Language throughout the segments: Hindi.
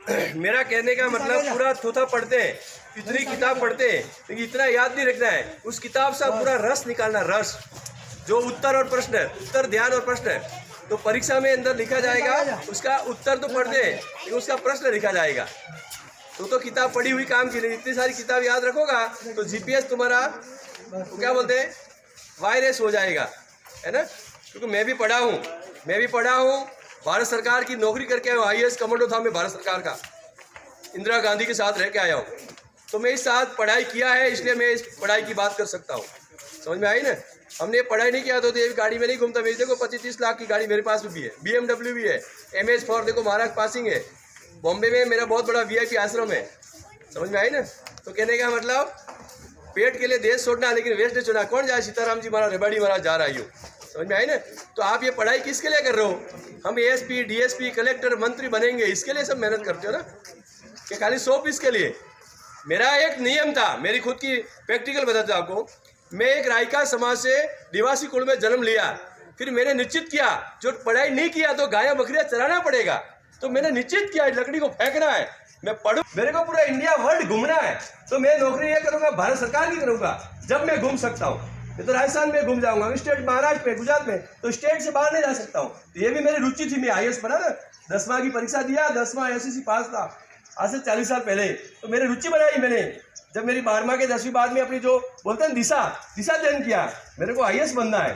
मेरा कहने का मतलब पूरा थोथा पढ़ते हैं, इतनी किताब पढ़ते हैं, लेकिन इतना याद नहीं रखना है। उस किताब से पूरा रस निकालना, रस जो उत्तर और प्रश्न है, उत्तर ध्यान और प्रश्न है, तो परीक्षा में अंदर लिखा जाएगा। उसका उत्तर तो पढ़ते हैं लेकिन उसका प्रश्न लिखा जाएगा। तो किताब पढ़ी हुई काम की नहीं, इतनी सारी किताब याद रखोगा तो जीपीएस तुम्हारा तो क्या बोलते हैं वायरस हो जाएगा, है ना। क्योंकि मैं भी पढ़ा हूँ, भारत सरकार की नौकरी करके आया हूँ, IAS कमांडो था मैं भारत सरकार का, इंदिरा गांधी के साथ रह के आया हूँ। तो मैं इस साथ पढ़ाई किया है, इसलिए मैं इस पढ़ाई की बात कर सकता हूँ। समझ में आई ना। हमने पढ़ाई नहीं किया तो ये गाड़ी में नहीं घूमता। मेरी देखो 25-30 लाख की गाड़ी मेरे पास भी है, BMW भी है, MS4 देखो महाराष्ट्र पासिंग है, बॉम्बे में मेरा बहुत बड़ा VIP आश्रम है। समझ में आई ना। तो कहने का मतलब पेट के लिए देश छोड़ना लेकिन वेस्ट नहीं छोड़ना। कौन जाए, सीताराम जी महाराज, रेबाड़ी महाराज जा रहा है। समझ में आई ना। तो आप ये पढ़ाई किसके लिए कर रहे हो? हम ASP DSP कलेक्टर मंत्री बनेंगे, इसके लिए सब मेहनत करते हो ना, कि खाली 100 पीस के लिए। मेरा एक नियम था, मेरी खुद की प्रैक्टिकल बताता हूँ आपको। मैं एक रायका समाज से निवासी कुल में जन्म लिया, फिर मैंने निश्चित किया जो पढ़ाई नहीं किया तो गाय बकरियां चराना पड़ेगा। तो मैंने निश्चित किया लकड़ी को फेंकना है, मैं पढ़ूं, मेरे को पूरा इंडिया वर्ल्ड घूमना है, तो मैं नौकरी ये करूंगा भारत सरकार की करूंगा जब मैं घूम सकता हूँ। ये तो राजस्थान में घूम जाऊंगा, स्टेट महाराष्ट्र में, गुजरात में, तो स्टेट से बाहर नहीं जा सकता हूँ। तो ये भी मेरी रुचि थी। मैं IAS पढ़ा ना, 10वां की परीक्षा दिया, 10वां SSC पास था आज से 40 साल पहले। तो मेरी रुचि बनाई मैंने, जब मेरी 12वां के 10वीं बाद में अपनी जो बोलते हैं दिशा चयन किया, मेरे को IAS बनना है,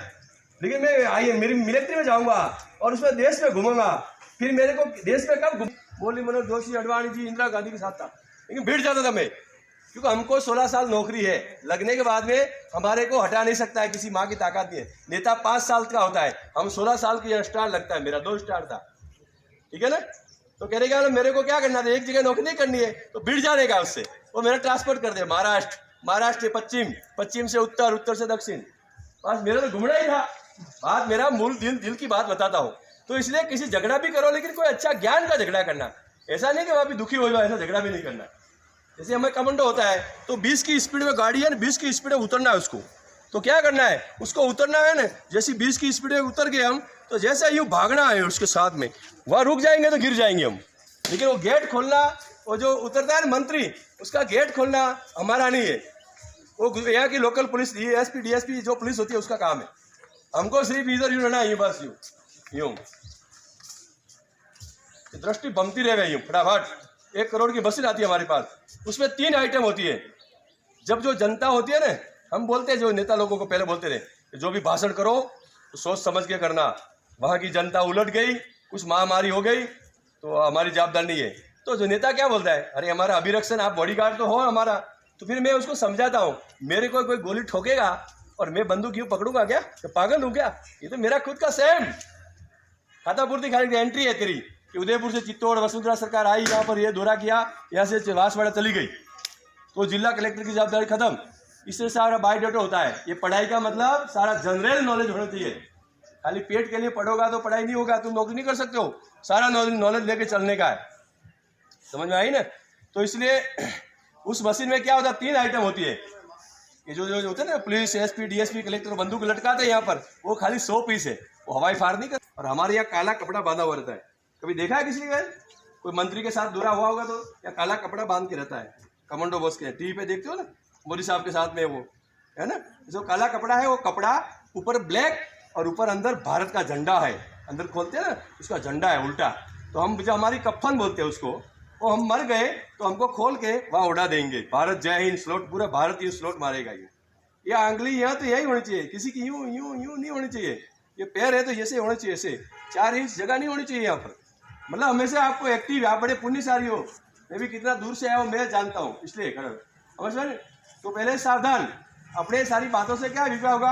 लेकिन मैं मेरी मिलिट्री में जाऊंगा और उसमें देश में घूमूंगा। फिर मेरे को देश में कब मुरली मनोहर जोशी, अडवाणी जी, इंदिरा गांधी के साथ था, लेकिन भीड़ जाता था मैं, क्योंकि हमको 16 साल नौकरी है, लगने के बाद में हमारे को हटा नहीं सकता है, किसी माँ की ताकत नहीं है। नेता 5 साल का होता है, हम 16 साल की स्टार लगता है, मेरा 2 स्टार था, ठीक है ना। तो कहने का मेरे को क्या करना था, एक जगह नौकरी नहीं करनी है तो भीड़ जाने का, उससे वो मेरा ट्रांसपोर्ट कर दे महाराष्ट्र से पश्चिम, पश्चिम से उत्तर, उत्तर से दक्षिण, बस मेरा तो घूमना ही था। बात मेरा मूल दिल की बात बताता हूँ। तो इसलिए किसी झगड़ा भी करो लेकिन कोई अच्छा ज्ञान का झगड़ा करना, ऐसा नहीं कि वहाँ भी दुखी हो जाए, ऐसा झगड़ा भी नहीं करना। जैसे हमें कमांडो होता है तो 20 की स्पीड में गाड़ी है ना, 20 की स्पीड में उतरना है उसको, तो क्या करना है, उसको उतरना है ना। जैसे 20 की स्पीड में उतर गए हम, तो जैसे यूँ भागना है उसके साथ में, वहाँ रुक जाएंगे तो गिर जाएंगे हम। लेकिन वो गेट खोलना, वो जो उतरता है ना मंत्री, उसका गेट खोलना हमारा नहीं है, वो यहाँ की लोकल पुलिस, ASP DSP जो पुलिस होती है उसका काम है। हमको सिर्फ इधर यूँ रहना है, बस यूँ दृष्टि बमती रह गई यूँ फटाफट। 1 करोड़ की बसें आती है हमारे पास, उसमें 3 आइटम होती है। जब जो जनता होती है ना, हम बोलते हैं जो नेता लोगों को पहले बोलते रहे, जो भी भाषण करो तो सोच समझ के करना। वहाँ की जनता उलट गई, कुछ महामारी हो गई तो हमारी जवाबदारी नहीं है। तो जो नेता क्या बोलता है, अरे हमारा अभिरक्षण, आप बॉडीगार्ड तो हो हमारा। तो फिर मैं उसको समझाता हूँ, मेरे को कोई गोली ठोकेगा और मैं बंदूक यूँ पकड़ूंगा क्या, तो पागल हूँ क्या? ये तो मेरा खुद का सेम खातापूर्ति खाने की एंट्री है तेरी, कि उदयपुर से चित्तौड़ वसुंधरा सरकार आई, यहाँ पर ये दौरा किया, यहाँ से बांसवाड़ा चली गई, तो जिला कलेक्टर की जवाबदारी खत्म। इससे सारा बायोडाटा होता है। ये पढ़ाई का मतलब सारा जनरल नॉलेज होना चाहिए। खाली पेट के लिए पढ़ोगा तो पढ़ाई नहीं होगा, तुम नौकरी नहीं कर सकते हो। सारा नॉलेज लेके चलने का है, समझ में आई ना। तो इसलिए उस मशीन में क्या होता है, 3 आइटम होती है। ये जो होते हैं ना पुलिस, ASP DSP कलेक्टर बंदूक लटकाते हैं यहाँ पर, वो खाली 100 पीस है, वो हवाई फायर नहीं करते। और हमारे यहाँ काला कपड़ा बांधा हुआ रहता है। कभी देखा है किसी का कोई मंत्री के साथ दौरा हुआ होगा तो या काला कपड़ा बांध के रहता है, कमांडो बॉस के टीवी पे देखते हो ना, मोदी साहब के साथ में, वो है ना, जो काला कपड़ा है, वो कपड़ा ऊपर ब्लैक और ऊपर अंदर भारत का झंडा है, अंदर खोलते हैं ना उसका झंडा है उल्टा। तो हम जो हमारी कफन बोलते हैं उसको, वो हम मर गए तो हमको खोल के वहाँ उड़ा देंगे, भारत जय हिंद स्लोट, पूरा भारत ये स्लोट मारेगा। ये आंगली यहाँ तो यही होनी चाहिए, किसी की यूँ यूँ यूँ नहीं होनी चाहिए। ये पैर है तो जैसे होना चाहिए, ऐसे 4 इंच जगह नहीं होनी चाहिए यहाँ पर। मतलब हमेशा आपको एक्टिव, आप बड़े पुण्यशाली हो। मैं भी कितना दूर से आया हूँ मैं जानता हूँ, इसलिए समझ में। तो पहले सावधान, अपने सारी बातों से क्या विपा होगा।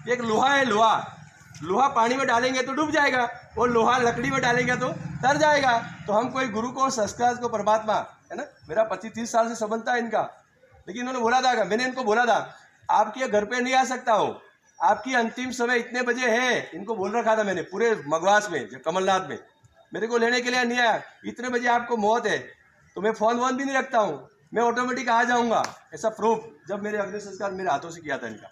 एक लोहा है, लोहा पानी में डालेंगे तो डूब जाएगा, और लोहा लकड़ी में डालेंगे तो तर जाएगा। तो हम कोई गुरु को, संस्कार को, परमात्मा है ना, मेरा 25-30 साल से संबंध था इनका। लेकिन इन्होंने बोला था, मैंने इनको बोला था आपके घर पे नहीं आ सकता हो, आपकी अंतिम समय इतने बजे है, इनको बोल रखा था मैंने पूरे मगवास में, जो कमलनाथ में। मेरे को लेने के लिए नहीं आया, इतने बजे आपको मौत है, तो मैं फ़ोन वोन भी नहीं रखता हूँ, मैं ऑटोमेटिक आ जाऊँगा, ऐसा प्रूफ जब मेरे अग्नि संस्कार मेरे हाथों से किया था इनका।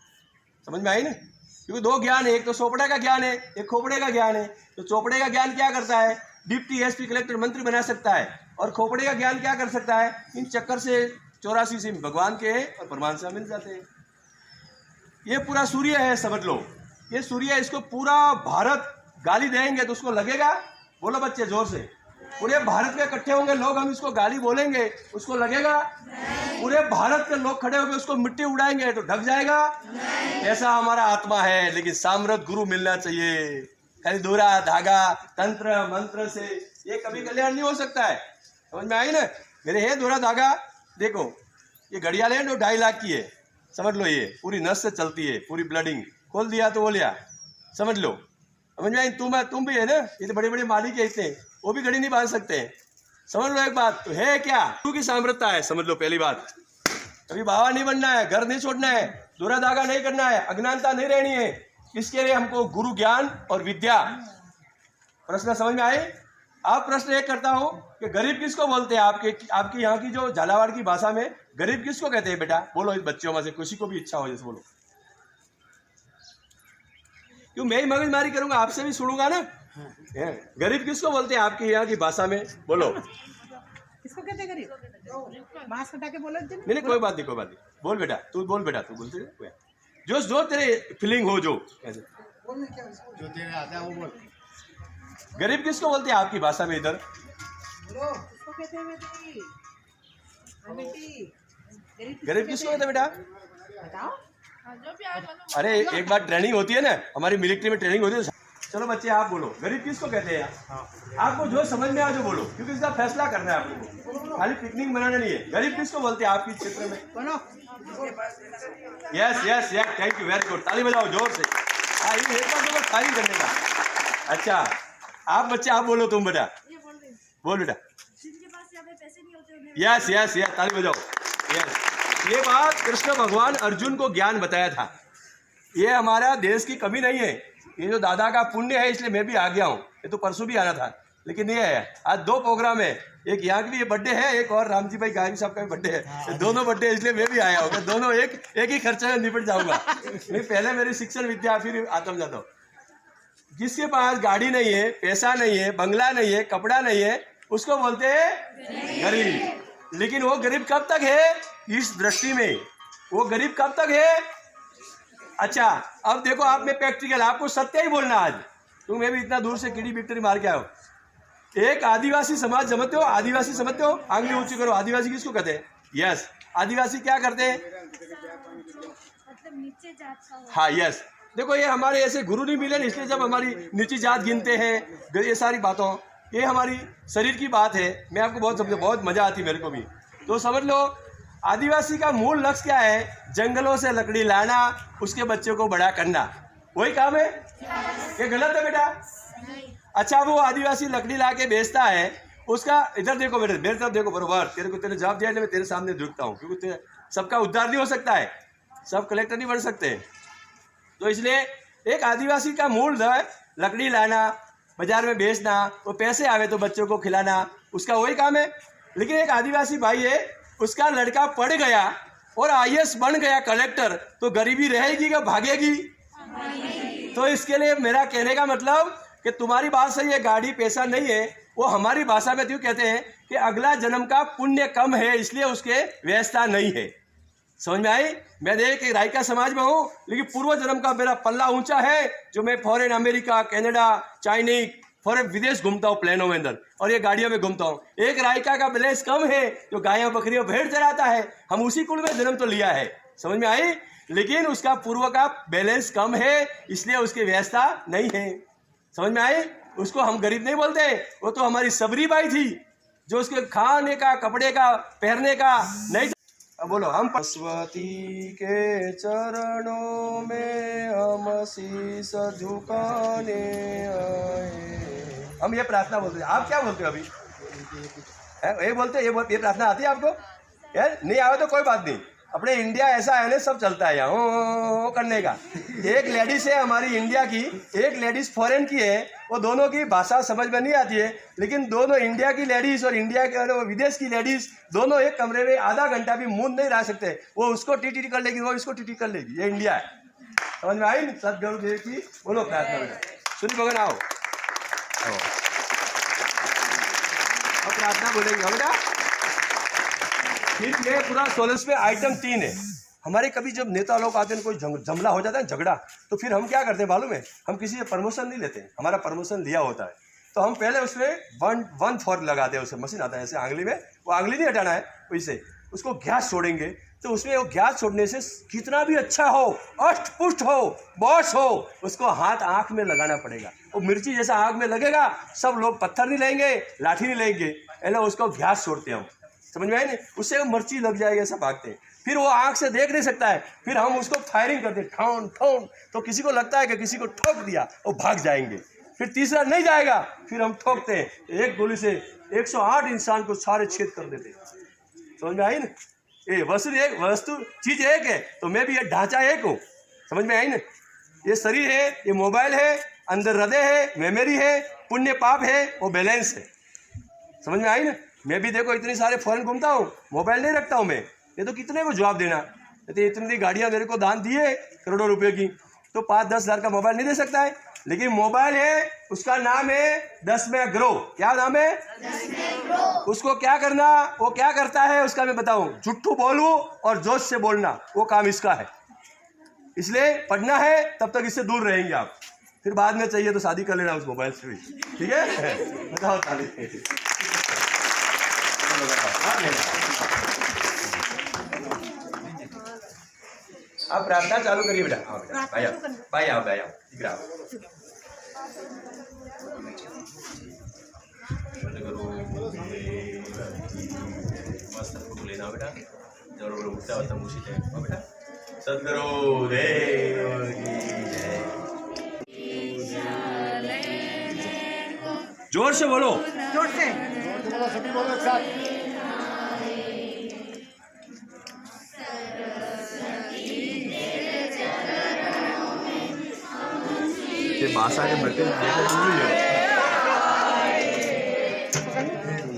समझ में आई ना। क्योंकि 2 ज्ञान है, एक तो चोपड़े का ज्ञान है, एक खोपड़े का ज्ञान है। तो चोपड़े का ज्ञान क्या करता है, डिप्टी ASP कलेक्टर मंत्री बना सकता है, और खोपड़े का ज्ञान क्या कर सकता है? इन चक्कर से 84 से भगवान के हैं और परमात्मा मिल जाते हैं। ये पूरा सूर्य है समझ लो, ये सूर्य, इसको पूरा भारत गाली देंगे तो उसको लगेगा? बोलो बच्चे जोर से, पूरे भारत में इकट्ठे होंगे लोग, हम इसको गाली बोलेंगे उसको लगेगा? पूरे भारत के लोग खड़े होकर उसको मिट्टी उड़ाएंगे तो ढक जाएगा? ऐसा हमारा आत्मा है। लेकिन सामर्थ गुरु मिलना चाहिए। खाली दोरा धागा तंत्र मंत्र से ये कभी कल्याण नहीं हो सकता है। समझ में आई ना? मेरे है दोरा धागा, देखो ये घड़ियाल है जो 2.5 लाख की है, समझ लो, ये पूरी नस से चलती है, पूरी ब्लडिंग, खोल दिया तो वो लिया, समझ लो। समझ में आई? तुम भी है ना, ये तो बड़े बड़े मालिक है इतने, वो भी घड़ी नहीं बांध सकते हैं। समझ लो एक बात, तो है क्या? गुरु की सामर्थ्यता है, समझ लो पहली बात। कभी बाबा नहीं बनना है, घर नहीं छोड़ना है, दोरा धागा नहीं करना है, अज्ञानता नहीं रहनी है। इसके लिए हमको गुरु ज्ञान और विद्या। प्रश्न समझ में आए? आप प्रश्न एक करता हूं कि गरीब किसको बोलते हैं? आपकी यहाँ की जो झालावाड़ की भाषा में गरीब किसको कहते हैं बेटा? बोलो इस बच्चों में से किसी को भी इच्छा हो जैसे बोलो। क्यों मैं ही मगजमारी करूंगा, आपसे भी सुनूंगा ना। गरीब किसको बोलते हैं आपकी यहाँ की भाषा में? बोलो। किसको कहते हैं गरीब? बांस कटा के बोलो। नहीं कोई बात नहीं, कोई बात नहीं, बोल बेटा, तू बोल बेटा, तू बोलते रहे। जो तेरे फीलिंग हो, जो तेरे आता है वो बोल। गरीब किसको बोलते हैं आपकी भाषा में इधर? किसको कहते हैं बेटी? गरीब किसको कहते हैं बेटा? बताओ। अरे एक बार ट्रेनिंग होती है ना, हमारी मिलिट्री में ट्रेनिंग होती है। चलो बच्चे आप बोलो, गरीब किसको कहते हैं? आपको जो समझ में आ जो बोलो, क्योंकि इसका फैसला करना है आपको, खाली पिकनिक मनाना नहीं है। गरीब किसको बोलते हैं आपकी क्षेत्र में? बोलो। Yes yes yes, thank you, very good, ताली बजाओ जोर से। हाँ, ये एक बार ताली करने का। अच्छा आप बच्चे आप बोलो, तुम बेटा बोल बेटा। यस यस यस, ताली बजाओ। यस, ये बात कृष्ण भगवान अर्जुन को ज्ञान बताया था। ये हमारा देश की कमी नहीं है, ये जो दादा का पुण्य है, इसलिए मैं भी आ गया हूँ। ये तो परसों भी आना था, लेकिन ये है आज 2 प्रोग्राम है, एक यहाँ की भी ये बर्थडे है, एक और रामजी भाई गायत्री साहब का भी बर्थडे है। दोनों बर्थडे इसलिए मैं भी आया हूँ, दोनों एक ही खर्चे में निपट जाऊंगा। मैं पहले मेरी शिक्षण विद्या, फिर आत्म जाता हूँ। जिसके पास गाड़ी नहीं है, पैसा नहीं है, बंगला नहीं है, कपड़ा नहीं है, उसको बोलते हैं गरीब। लेकिन वो गरीब कब तक है? इस दृष्टि में वो गरीब कब तक है? अच्छा अब देखो, आप में प्रैक्टिकल, आपको सत्य ही बोलना आज। तुम मैं भी इतना दूर से कीड़ी बिक्टरी मार के आओ। एक आदिवासी समाज समझते हो? आदिवासी समझते हो? आंगली ऊंची करो। आदिवासी किसको कहते हैं? यस, आदिवासी क्या करते हैं? मतलब नीचे जात का। हाँ यस, देखो ये हमारे ऐसे गुरु नहीं मिले, इसलिए जब हमारी नीची जात गिनते हैं, ये सारी बातों, ये हमारी शरीर की बात है। मैं आपको बहुत समझो, बहुत मजा आती मेरे को भी। तो समझ लो आदिवासी का मूल लक्ष्य क्या है? जंगलों से लकड़ी लाना, उसके बच्चों को बड़ा करना, वही काम है। ये गलत है बेटा? अच्छा वो आदिवासी लकड़ी ला के बेचता है, उसका इधर देखो बेटे, मेरे तरफ देखो बरोबर, तेरे जवाब दिया, मैं तेरे सामने झुकता हूँ, क्योंकि सबका उद्धार नहीं हो सकता है, सब कलेक्टर नहीं बन सकते। तो इसलिए एक आदिवासी का मूल है लकड़ी लाना, बाजार में बेचना, वो पैसे आवे तो बच्चों को खिलाना, उसका वही काम है। लेकिन एक आदिवासी भाई है, उसका लड़का पढ़ गया और IAS बन गया कलेक्टर, तो गरीबी रहेगी क्या भागेगी? तो इसके लिए मेरा कहने का मतलब कि तुम्हारी बात सही है, गाड़ी पैसा नहीं है, वो हमारी भाषा में क्यों कहते हैं कि अगला जन्म का पुण्य कम है, इसलिए उसके व्यवस्था नहीं है। समझ में आई? मैं देख एक रायका समाज में हूँ, लेकिन पूर्व जन्म का मेरा पल्ला ऊंचा है, जो मैं foreign America, Canada, Chinese, foreign विदेश घूमता हूँ प्लेनों में अंदर, और ये गाड़ियों में घूमता हूँ। एक रायका का बैलेंस कम है, जो गायों बकरियों भेड़ चराता है, हम उसी कुल में जन्म तो लिया है। समझ में आई? लेकिन उसका पूर्व का बैलेंस कम है, इसलिए उसकी व्यवस्था नहीं है। समझ में आई? उसको हम गरीब नहीं बोलते, वो तो हमारी सबरी बाई थी, जो उसके खाने का, कपड़े का, पहनने का नहीं। अब बोलो, हम सरस्वती के चरणों में हम शीश झुकाने आए। हम ये प्रार्थना बोलते हैं। आप क्या बोलते हो अभी? ये बोलते हैं, ये प्रार्थना आती है आपको? यार नहीं आवे तो कोई बात नहीं, अपने इंडिया ऐसा है ना, सब चलता है यहाँ करने का। एक लेडीज है हमारी इंडिया की, एक लेडीज फॉरेन की है, वो दोनों की भाषा समझ में नहीं आती है, लेकिन दोनों इंडिया की लेडीज और इंडिया के विदेश की लेडीज दोनों एक कमरे में आधा घंटा भी मुंह नहीं रह सकते। वो उसको टीटी कर लेगी, वो इसको टीटी कर लेगी। ये इंडिया है। समझ में आई? सदगुरुदेव की बोलो प्रार्थना। सूर्य भगवान आओ, प्रार्थना बोलेंगे हाँ बेटा। फिर ये पूरा 16 में आइटम 3 है। हमारे कभी जब नेता लोग आते हैं कोई जमला हो जाता है झगड़ा, तो फिर हम क्या करते हैं मालूम है, हम किसी से परमिशन नहीं लेते, हमारा परमिशन लिया होता है तो हम पहले उसमें 1 लगाते हैं। उसमें मशीन आता है ऐसे आंगली में, वो आंगली नहीं हटाना है, वैसे उसको गैस छोड़ेंगे तो उसमें वो गैस छोड़ने से कितना भी अच्छा हो, अष्ट पुष्ट हो, बॉस हो, उसको हाथ आँख में लगाना पड़ेगा। वो मिर्ची जैसा आँख में लगेगा, सब लोग पत्थर नहीं लेंगे, लाठी नहीं लेंगे, पहले उसको गैस छोड़ते हैं हम, समझ में आए ना, उससे मिर्ची लग जाएगी, ऐसा भागते हैं। फिर वो आँख से देख नहीं सकता है, फिर हम उसको फायरिंग करते हैं ठौन ठौन, तो किसी को लगता है कि किसी को ठोक दिया, वो भाग जाएंगे। फिर तीसरा नहीं जाएगा, फिर हम ठोकते हैं, एक गोली से 108 इंसान को सारे छेद कर देते हैं, समझ में आई ना। ये वस्तु चीज एक है, तो मैं भी ये ढांचा एक हूँ, समझ में आई ना। ये शरीर है, ये मोबाइल है, अंदर हृदय है, मेमोरी है, पुण्य पाप है, वो बैलेंस है, समझ में आई ना। मैं भी देखो इतनी सारे फॉरेन घूमता हूँ, मोबाइल नहीं रखता हूँ मैं, ये तो कितने को जवाब देना। तो इतनी गाड़ियाँ मेरे को दान दिए करोड़ों रुपए की, तो 5-10 हज़ार का मोबाइल नहीं दे सकता है, लेकिन मोबाइल है, उसका नाम है 10 में ग्रो। क्या नाम है? 10 में ग्रो। उसको क्या करना, वो क्या करता है उसका मैं बताऊं, झूठू बोलूं और जोश से बोलना, वो काम इसका है। इसलिए पढ़ना है, तब तक इससे दूर रहेंगे आप, फिर बाद में चाहिए तो शादी कर लेना उस मोबाइल से भी, ठीक है। बताओ ताली। आप प्रार्थना चालू करिए बेटा। हाँ बेटा, भाई आओ, भाई आओ, भाई आओ, इधर आओ। लेना बेटा, जरूर उठता होता मुझे है बेटा। सद्गुरु देव की जय। जोर से बोलो, जोर से बोलो, सभी बोलो एक साथ। भाषा के बच्चे